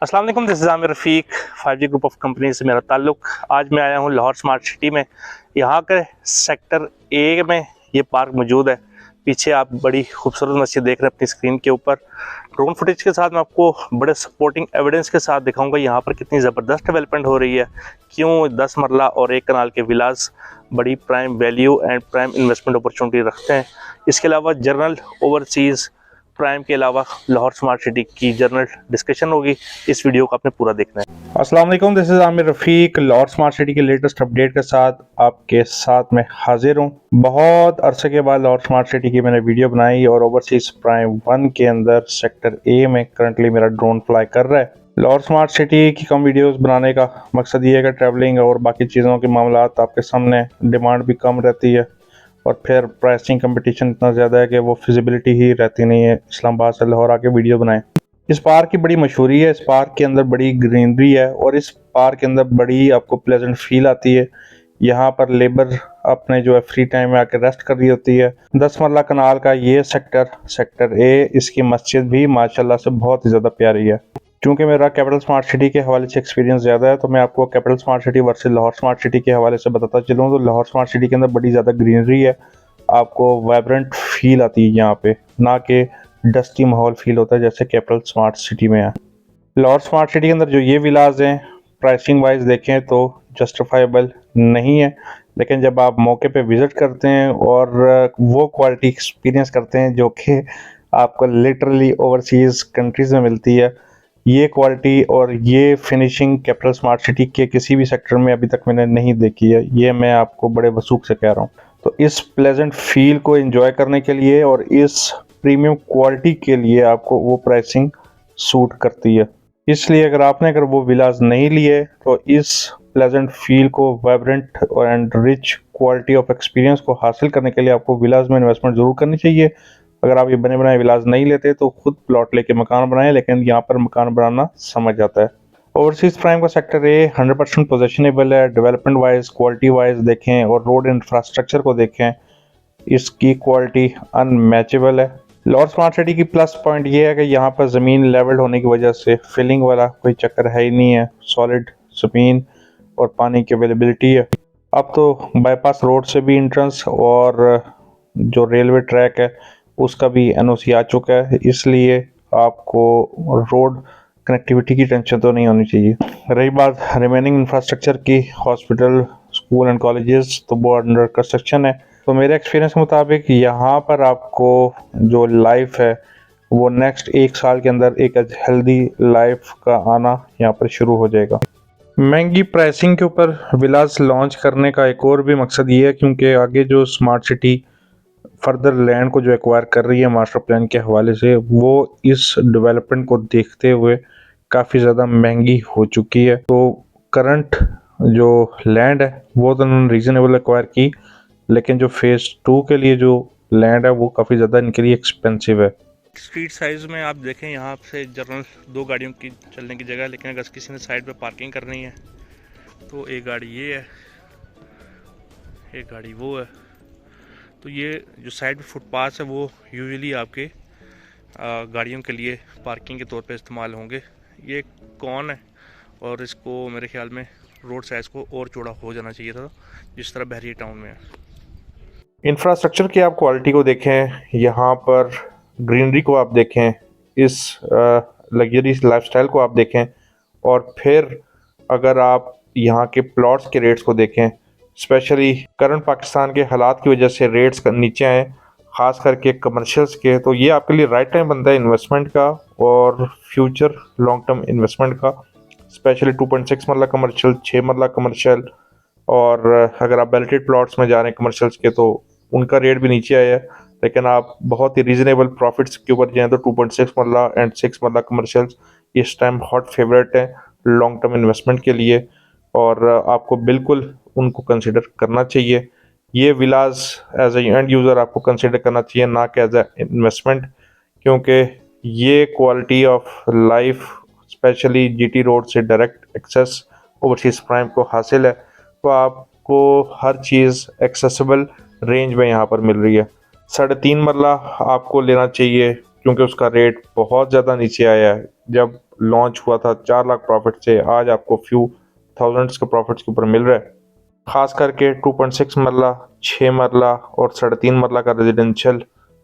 अस्सलाम वालेकुम, this is Aamir Rafiq. 5G group of company से मेरा ताल्लुक़। आज मैं आया हूँ लाहौर स्मार्ट सिटी में। यहाँ के सेक्टर ए में ये पार्क मौजूद है। पीछे आप बड़ी खूबसूरत मस्जिद देख रहे हैं अपनी स्क्रीन के ऊपर। ड्रोन फुटेज के साथ मैं आपको बड़े सपोर्टिंग एविडेंस के साथ दिखाऊंगा यहाँ पर कितनी ज़बरदस्त डेवलपमेंट हो रही है, क्यों 10 मरला और 1 कनाल के विलास बड़ी prime value and prime investment opportunity रखते हैं। इसके अलावा जर्नल ओवरसीज़ प्राइम के अलावा लाहौर स्मार्ट सिटी की जर्नल डिस्कशन होगी। इस वीडियो को आपने पूरा देखना है। अस्सलाम वालेकुम, this is Aamir Rafiq. Lahore smart city के लेटेस्ट अपडेट के साथ आपके साथ मैं हाजिर हूँ। बहुत अरसे के बाद लाहौर स्मार्ट सिटी की मैंने वीडियो बनाई और ओवरसीज प्राइम 1 के अंदर सेक्टर ए में करंटली मेरा ड्रोन फ्लाई कर रहा है। लाहौर स्मार्ट सिटी की कम वीडियोस बनाने का मकसद ये है कि ट्रैवलिंग और बाकी चीज़ों के मामलात आपके सामने, डिमांड भी कम रहती है और फिर प्राइसिंग कंपटीशन इतना ज़्यादा है कि वो फिजिबिलिटी ही रहती नहीं है इस्लामाबाद से लाहौर आके वीडियो बनाएं। इस पार्क की बड़ी मशहूरी है, इस पार्क के अंदर बड़ी ग्रीनरी है और इस पार्क के अंदर बड़ी आपको प्लेजेंट फील आती है। यहाँ पर लेबर अपने जो है फ्री टाइम में आके रेस्ट कर रही होती है। 10 मरला कनाल का ये सेक्टर ए, इसकी मस्जिद भी माशाल्लाह से बहुत ही ज़्यादा प्यारी है। क्योंकि मेरा कैपिटल स्मार्ट सिटी के हवाले से एक्सपीरियंस ज़्यादा है तो मैं आपको capital smart city versus Lahore smart city के हवाले से बताता चलूँ तो लाहौर स्मार्ट सिटी के अंदर बड़ी ज़्यादा ग्रीनरी है, आपको वाइब्रेंट फील आती है यहाँ पे, ना कि डस्टी माहौल फील होता है जैसे कैपिटल स्मार्ट सिटी में है। लाहौर स्मार्ट सिटी के अंदर जो ये विलाज हैं प्राइसिंग वाइज देखें तो जस्टिफाइबल नहीं है, लेकिन जब आप मौके पे विज़िट करते हैं और वो क्वालिटी एक्सपीरियंस करते हैं जो कि आपको लिटरली ओवरसीज़ कंट्रीज़ में मिलती है, ये क्वालिटी और ये फिनिशिंग कैपिटल स्मार्ट सिटी के किसी भी सेक्टर में अभी तक मैंने नहीं देखी है। ये मैं आपको बड़े वसूख से कह रहा हूँ। तो इस प्लेजेंट फील को एंजॉय करने के लिए और इस प्रीमियम क्वालिटी के लिए आपको वो प्राइसिंग सूट करती है। इसलिए अगर वो विलास नहीं लिए तो इस प्लेजेंट फील को, vibrant and rich quality of experience को हासिल करने के लिए आपको विलास में इन्वेस्टमेंट ज़रूर करनी चाहिए। अगर आप ये बने बनाए विलास नहीं लेते तो खुद प्लॉट लेके मकान बनाएं, लेकिन यहाँ पर मकान बनाना समझ आता है। ओवरसीज प्राइम का सेक्टर ए 100% पोजेशनेबल है। डेवलपमेंट वाइज, क्वालिटी वाइज देखें और रोड इंफ्रास्ट्रक्चर को देखें, इसकी क्वालिटी अनमैचेबल है। लाहौर स्मार्ट सिटी की प्लस पॉइंट ये है कि यहाँ पर ज़मीन लेवल्ड होने की वजह से फिलिंग वाला कोई चक्कर है ही नहीं है। सॉलिड ज़मीन और पानी की अवेलेबिलिटी है। अब तो बाईपास रोड से भी इंट्रेंस और जो रेलवे ट्रैक है उसका भी एनओसी आ चुका है, इसलिए आपको रोड कनेक्टिविटी की टेंशन तो नहीं होनी चाहिए। रही बात रिमेनिंग इंफ्रास्ट्रक्चर की, हॉस्पिटल, स्कूल एंड कॉलेजेस तो वो अंडर कंस्ट्रक्शन है। तो मेरे एक्सपीरियंस के मुताबिक यहाँ पर आपको जो लाइफ है वो नेक्स्ट 1 साल के अंदर एक हेल्दी लाइफ का आना यहाँ पर शुरू हो जाएगा। महंगी प्राइसिंग के ऊपर विलास लॉन्च करने का एक और भी मकसद ये है क्योंकि आगे जो स्मार्ट सिटी फर्दर लैंड को जो एक्वायर कर रही है मास्टर प्लान के हवाले से, वो इस डेवलपमेंट को देखते हुए काफ़ी ज़्यादा महंगी हो चुकी है। तो करंट जो लैंड है वो तो उन्होंने रीज़नेबल एक्वायर की, लेकिन जो फेज़ 2 के लिए जो लैंड है वो काफ़ी ज़्यादा इनके लिए एक्सपेंसिव है। स्ट्रीट साइज़ में आप देखें यहाँ से जर्नल 2 गाड़ियों की चलने की जगह, लेकिन अगर किसी ने साइड पे पार्किंग करनी है तो एक गाड़ी ये है, एक गाड़ी वो है। तो ये जो साइड पे फुटपाथ है वो यूजुअली आपके गाड़ियों के लिए पार्किंग के तौर पे इस्तेमाल होंगे। ये कौन है और इसको मेरे ख्याल में रोड साइज़ को और चौड़ा हो जाना चाहिए था जिस तरह बहरिया टाउन में है। इंफ्रास्ट्रक्चर की आप क्वालिटी को देखें, यहाँ पर ग्रीनरी को आप देखें, इस लग्जरी लाइफस्टाइल को आप देखें और फिर अगर आप यहाँ के प्लॉट्स के रेट्स को देखें, स्पेशली करंट पाकिस्तान के हालात की वजह से रेट्स नीचे आए, ख़ास करके कमर्शियल्स के, तो ये आपके लिए राइट टाइम बनता है इन्वेस्टमेंट का और फ्यूचर लॉन्ग टर्म इन्वेस्टमेंट का। स्पेशली 2.6 मरला कमर्शियल, 6 मरला कमर्शियल, और अगर आप बैलेटेड प्लॉट्स में जा रहे हैं कमर्शियल्स के तो उनका रेट भी नीचे आया है, लेकिन आप बहुत ही रीजनेबल प्रॉफिट्स के ऊपर जाएँ तो 2.6 मरला एंड 6 मरला कमर्शियल्स इस टाइम हॉट फेवरेट है लॉन्ग टर्म इन्वेस्टमेंट के लिए और आपको बिल्कुल उनको कंसिडर करना चाहिए। ये villas as a end user आपको कंसिडर करना चाहिए, ना कि एज ए इन्वेस्टमेंट, क्योंकि ये quality of life specially GT road से डायरेक्ट एक्सेस ओवरसीज प्राइम को हासिल है, तो आपको हर चीज़ एक्सेसिबल रेंज में यहाँ पर मिल रही है। 3.5 मरला आपको लेना चाहिए क्योंकि उसका रेट बहुत ज़्यादा नीचे आया है। जब लॉन्च हुआ था 4 लाख प्रॉफिट से, आज आपको फ्यू थाउजेंड्स के प्रॉफिट्स के ऊपर मिल रहा है। खास करके 2.6 मरला, 6 मरला और 3.5 मरला का रेजिडेंशियल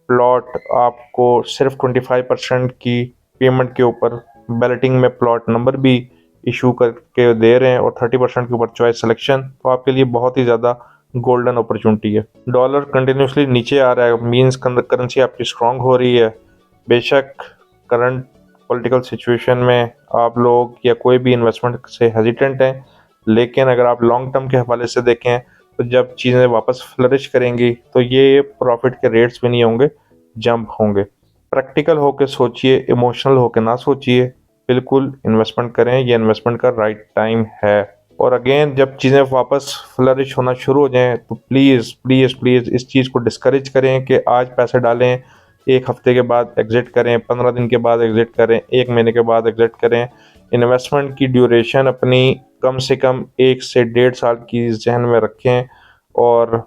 प्लॉट आपको सिर्फ 25% की पेमेंट के ऊपर बैलेटिंग में प्लॉट नंबर भी इशू करके दे रहे हैं और 30% के ऊपर चॉइस सिलेक्शन, तो आपके लिए बहुत ही ज़्यादा गोल्डन अपॉर्चुनिटी है। डॉलर कंटिन्यूसली नीचे आ रहा है, मींस करेंसी आपकी स्ट्रांग हो रही है। बेशक करंट पॉलिटिकल सिचुएशन में आप लोग या कोई भी इन्वेस्टमेंट से हेजिटेंट हैं, लेकिन अगर आप लॉन्ग टर्म के हवाले से देखें तो जब चीज़ें वापस फ्लरिश करेंगी तो ये प्रॉफिट के रेट्स भी नहीं होंगे, जंप होंगे। प्रैक्टिकल होकर सोचिए, इमोशनल होकर ना सोचिए, बिल्कुल इन्वेस्टमेंट करें, ये इन्वेस्टमेंट का राइट टाइम है। और अगेन जब चीज़ें वापस फ्लरिश होना शुरू हो जाएं तो प्लीज़ प्लीज़ प्लीज़ इस चीज़ को डिस्करेज करें कि आज पैसे डालें, एक हफ्ते के बाद एग्जिट करें, 15 दिन के बाद एग्जिट करें, 1 महीने के बाद एग्जिट करें। इन्वेस्टमेंट की ड्यूरेशन अपनी कम से कम 1 से 1.5 साल की जहन में रखें और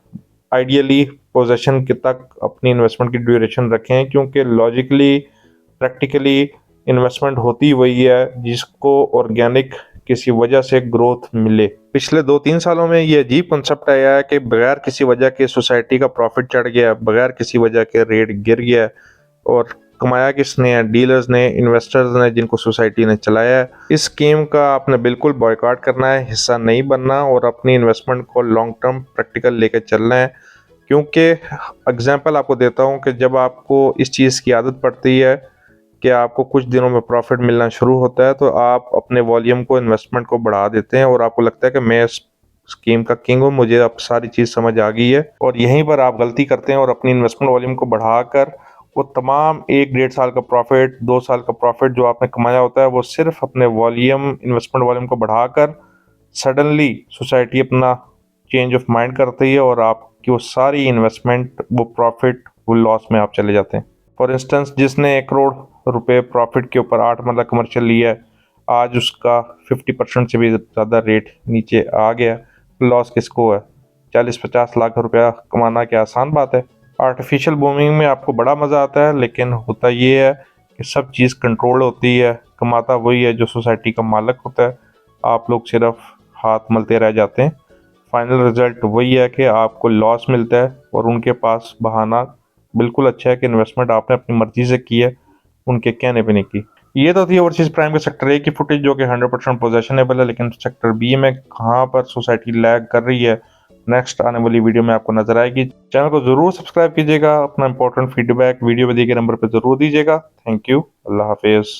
आइडियली पोजीशन के तक अपनी इन्वेस्टमेंट की ड्यूरेशन रखें, क्योंकि लॉजिकली प्रैक्टिकली इन्वेस्टमेंट होती वही है जिसको ऑर्गेनिक किसी वजह से ग्रोथ मिले। पिछले 2-3 सालों में ये अजीब कॉन्सेप्ट आया है कि बगैर किसी वजह के सोसाइटी का प्रॉफिट चढ़ गया, बगैर किसी वजह के रेट गिर गया, और कमाया किसने है? डीलर्स ने, इन्वेस्टर्स ने, जिनको सोसाइटी ने चलाया है। इस स्कीम का आपने बिल्कुल बॉयकॉट करना है, हिस्सा नहीं बनना और अपनी इन्वेस्टमेंट को लॉन्ग टर्म प्रैक्टिकल लेकर चलना है। क्योंकि एग्जांपल आपको देता हूँ कि जब आपको इस चीज़ की आदत पड़ती है कि आपको कुछ दिनों में प्रॉफिट मिलना शुरू होता है तो आप अपने वॉल्यूम को, इन्वेस्टमेंट को बढ़ा देते हैं और आपको लगता है कि मैं इस स्कीम का किंग हूँ, मुझे अब सारी चीज़ समझ आ गई है। और यहीं पर आप गलती करते हैं और अपनी इन्वेस्टमेंट वॉल्यूम को बढ़ाकर वो तमाम 1-1.5 साल का प्रॉफिट, 2 साल का प्रॉफिट जो आपने कमाया होता है वो सिर्फ अपने वॉल्यूम, इन्वेस्टमेंट वॉल्यूम को बढ़ाकर सडनली सोसाइटी अपना चेंज ऑफ माइंड करती है और आपकी वो सारी इन्वेस्टमेंट, वो प्रॉफिट, वो लॉस में आप चले जाते हैं। फॉर इंस्टेंस जिसने 1 करोड़ रुपए प्रॉफिट के ऊपर 8 मरला कमर्शियल लिया है, आज उसका 50% से भी ज़्यादा रेट नीचे आ गया, लॉस किसको है? 40-50 लाख रुपया कमाना क्या आसान बात है? आर्टिफिशियल बूमिंग में आपको बड़ा मज़ा आता है, लेकिन होता ये है कि सब चीज़ कंट्रोल होती है, कमाता वही है जो सोसाइटी का मालिक होता है, आप लोग सिर्फ हाथ मलते रह जाते हैं। फाइनल रिजल्ट वही है कि आपको लॉस मिलता है और उनके पास बहाना बिल्कुल अच्छा है कि इन्वेस्टमेंट आपने अपनी मर्जी से की है, उनके कहने पे नहीं की। ये तो थी ओवरसीज प्राइम के सेक्टर ए की फुटेज जो कि 100% पोजेशनेबल है, लेकिन सेक्टर बी में कहाँ पर सोसाइटी लैग कर रही है, नेक्स्ट आने वाली वीडियो में आपको नजर आएगी। चैनल को जरूर सब्सक्राइब कीजिएगा, अपना इंपॉर्टेंट फीडबैक वीडियो में दिए गए नंबर पर जरूर दीजिएगा। Thank you, Allah Hafiz.